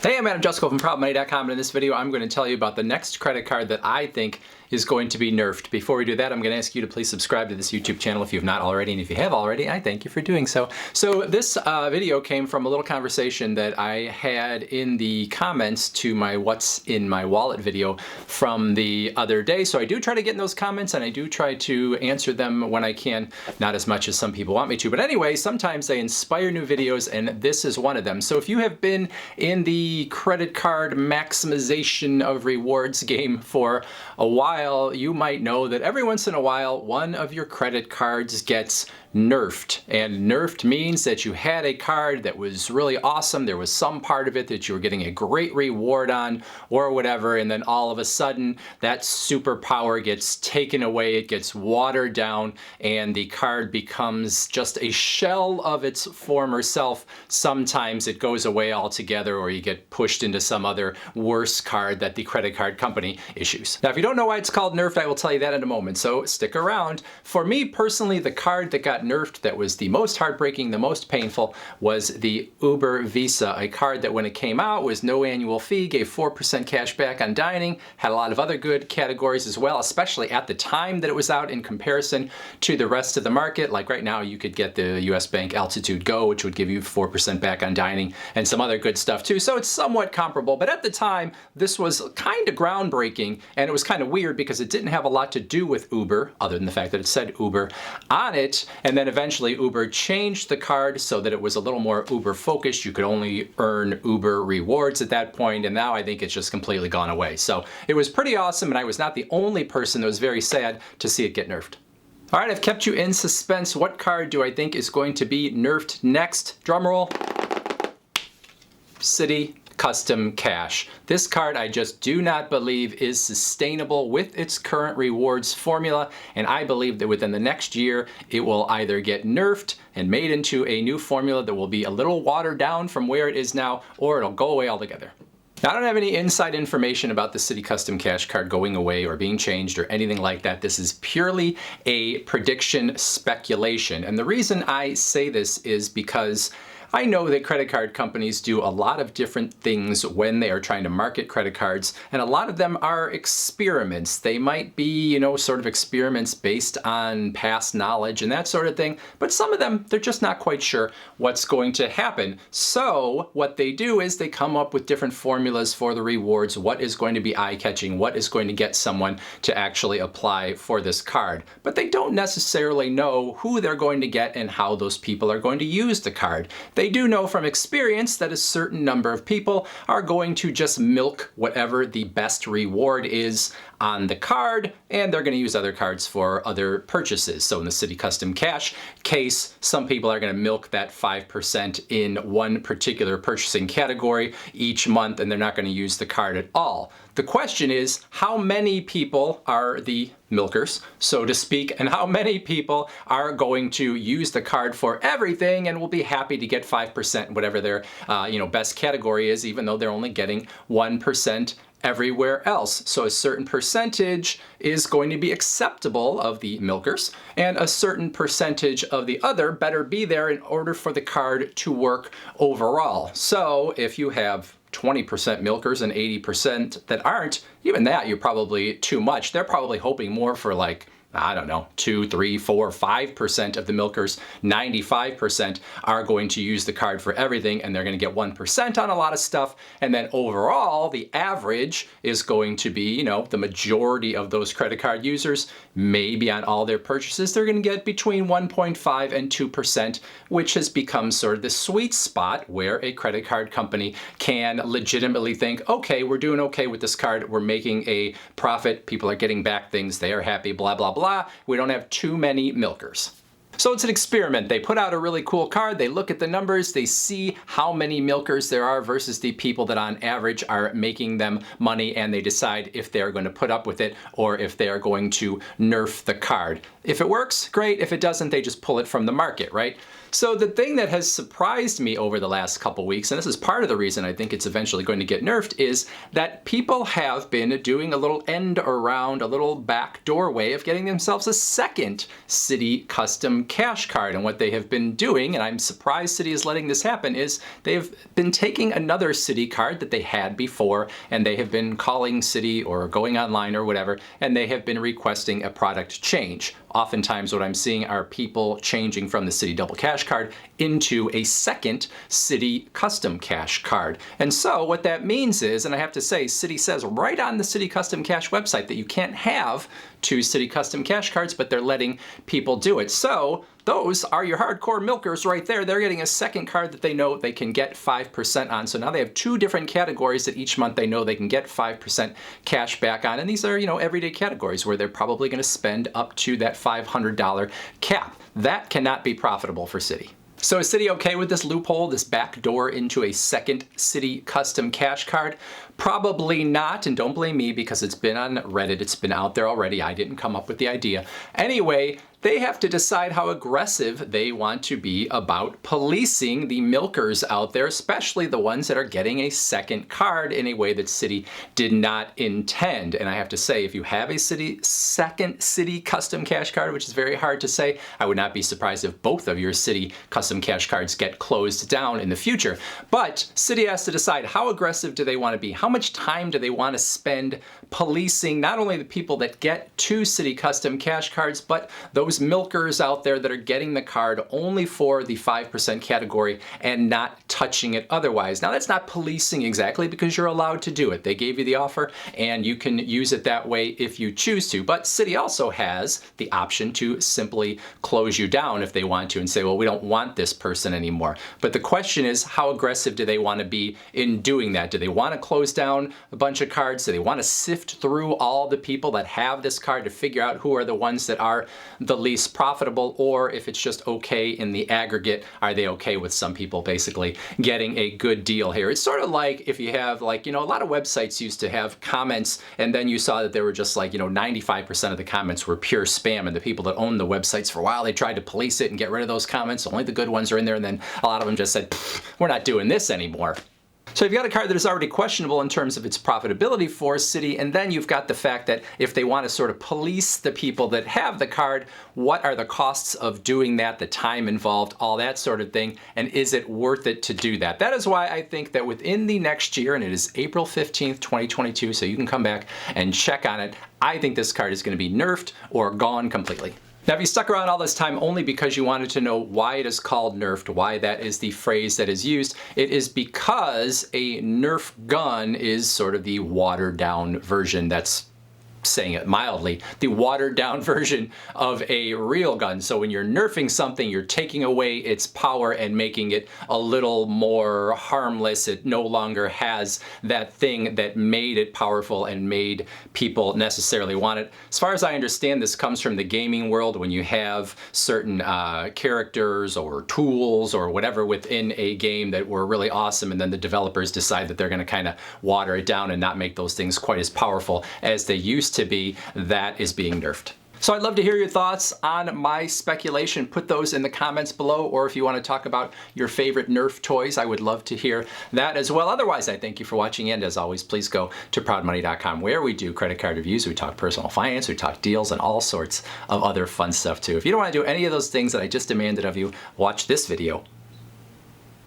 Hey, I'm Jusko from ProbMoney.com, and in this video I'm going to tell you about the next credit card that I think is going to be nerfed. Before we do that, I'm going to ask you to please subscribe to this YouTube channel if you've not already, and if you have already, I thank you for doing so. So this video came from a little conversation that I had in the comments to my What's in My Wallet video from the other day. So I do try to get in those comments, and I do try to answer them when I can, not as much as some people want me to. But anyway, sometimes they inspire new videos, and this is one of them. So if you have been in the credit card maximization of rewards game for a while, you might know that every once in a while one of your credit cards gets nerfed. And nerfed means that you had a card that was really awesome, there was some part of it that you were getting a great reward on or whatever, and then all of a sudden that superpower gets taken away, it gets watered down, and the card becomes just a shell of its former self. Sometimes it goes away altogether, or you get pushed into some other worse card that the credit card company issues. Now, if you don't know why it's called nerfed, I will tell you that in a moment, so stick around. For me personally, the card that got nerfed that was the most heartbreaking, the most painful, was the Uber Visa, a card that when it came out was no annual fee, gave 4% cash back on dining, had a lot of other good categories as well, especially at the time that it was out in comparison to the rest of the market. Like right now you could get the US Bank Altitude Go, which would give you 4% back on dining, and some other good stuff too, so it's somewhat comparable. But at the time this was kind of groundbreaking, and it was kind of weird because it didn't have a lot to do with Uber other than the fact that it said Uber on it. And then eventually Uber changed the card so that it was a little more Uber focused. You could only earn Uber rewards at that point, and now I think it's just completely gone away. So it was pretty awesome, and I was not the only person that was very sad to see it get nerfed. All right, I've kept you in suspense. What card do I think is going to be nerfed next? Drum roll. City Custom Cash. This card I just do not believe is sustainable with its current rewards formula, and I believe that within the next year it will either get nerfed and made into a new formula that will be a little watered down from where it is now, or it'll go away altogether. Now, I don't have any inside information about the City Custom Cash card going away or being changed or anything like that. This is purely a prediction speculation, and the reason I say this is because I know that credit card companies do a lot of different things when they are trying to market credit cards, and a lot of them are experiments. They might be, sort of experiments based on past knowledge and that sort of thing, but some of them, they're just not quite sure what's going to happen. So what they do is they come up with different formulas for the rewards, what is going to be eye-catching, what is going to get someone to actually apply for this card. But they don't necessarily know who they're going to get and how those people are going to use the card. They do know from experience that a certain number of people are going to just milk whatever the best reward is on the card, and they're going to use other cards for other purchases. So in the City Custom Cash case, some people are going to milk that 5% in one particular purchasing category each month, and they're not going to use the card at all. The question is, how many people are the milkers, so to speak, and how many people are going to use the card for everything and will be happy to get 5% whatever their best category is, even though they're only getting 1% everywhere else. So a certain percentage is going to be acceptable of the milkers, and a certain percentage of the other better be there in order for the card to work overall. So if you have 20% milkers and 80% that aren't, even that you're probably too much. They're probably hoping more for, like, I don't know, 2, 3, 4, 5% of the milkers. 95% are going to use the card for everything, and they're going to get 1% on a lot of stuff. And then overall, the average is going to be, the majority of those credit card users, maybe on all their purchases, they're going to get between 1.5 and 2%, which has become sort of the sweet spot where a credit card company can legitimately think, okay, we're doing okay with this card, we're making a profit, people are getting back things, they are happy, blah, blah, blah. We don't have too many milkers. So it's an experiment. They put out a really cool card, they look at the numbers, they see how many milkers there are versus the people that on average are making them money, and they decide if they're going to put up with it or if they are going to nerf the card. If it works, great. If it doesn't, they just pull it from the market, right? So the thing that has surprised me over the last couple weeks, and this is part of the reason I think it's eventually going to get nerfed, is that people have been doing a little end around, a little backdoor way of getting themselves a second Citi custom cash card. And what they have been doing, and I'm surprised Citi is letting this happen, is they've been taking another Citi card that they had before, and they have been calling Citi or going online or whatever, and they have been requesting a product change. Oftentimes what I'm seeing are people changing from the Citi Double Cash card into a second Citi Custom Cash card. And so what that means is, and I have to say, Citi says right on the Citi Custom Cash website that you can't have two Citi Custom Cash cards, but they're letting people do it. So those are your hardcore milkers right there. They're getting a second card that they know they can get 5% on. So now they have two different categories that each month they know they can get 5% cash back on. And these are, everyday categories where they're probably going to spend up to that $500 cap. That cannot be profitable for Citi. So is Citi okay with this loophole, this backdoor into a second Citi custom cash card? Probably not, and don't blame me because it's been on Reddit, it's been out there already, I didn't come up with the idea. Anyway, they have to decide how aggressive they want to be about policing the milkers out there, especially the ones that are getting a second card in a way that Citi did not intend. And I have to say, if you have a second Citi custom cash card, which is very hard to say, I would not be surprised if both of your Citi custom cash cards get closed down in the future. But Citi has to decide how aggressive do they want to be? How much time do they want to spend policing not only the people that get two Citi custom cash cards, but those milkers out there that are getting the card only for the 5% category and not touching it otherwise. Now that's not policing exactly because you're allowed to do it. They gave you the offer and you can use it that way if you choose to. But Citi also has the option to simply close you down if they want to and say, well, we don't want this person anymore. But the question is, how aggressive do they want to be in doing that? Do they want to close down a bunch of cards? Do they want to sift through all the people that have this card to figure out who are the ones that are the least profitable? Or if it's just okay in the aggregate, are they okay with some people basically getting a good deal here? It's sort of like if you have a lot of websites used to have comments and then you saw that there were just 95% of the comments were pure spam, and the people that owned the websites for a while, they tried to police it and get rid of those comments. Only the good ones are in there, and then a lot of them just said, we're not doing this anymore. So you've got a card that is already questionable in terms of its profitability for Citi, and then you've got the fact that if they want to sort of police the people that have the card, what are the costs of doing that, the time involved, all that sort of thing, and is it worth it to do that? That is why I think that within the next year, and it is April 15th, 2022, so you can come back and check on it, I think this card is going to be nerfed or gone completely. Now, if you stuck around all this time only because you wanted to know why it is called nerfed, why that is the phrase that is used, it is because a Nerf gun is sort of the watered down version, that's saying it mildly, the watered down version of a real gun. So when you're nerfing something, you're taking away its power and making it a little more harmless. It no longer has that thing that made it powerful and made people necessarily want it. As far as I understand, this comes from the gaming world when you have certain characters or tools or whatever within a game that were really awesome, and then the developers decide that they're going to kind of water it down and not make those things quite as powerful as they used to be. That is being nerfed. So I'd love to hear your thoughts on my speculation. Put those in the comments below, or if you want to talk about your favorite Nerf toys, I would love to hear that as well. Otherwise, I thank you for watching, and as always, please go to proudmoney.com where we do credit card reviews, we talk personal finance, we talk deals, and all sorts of other fun stuff too. If you don't want to do any of those things that I just demanded of you, watch this video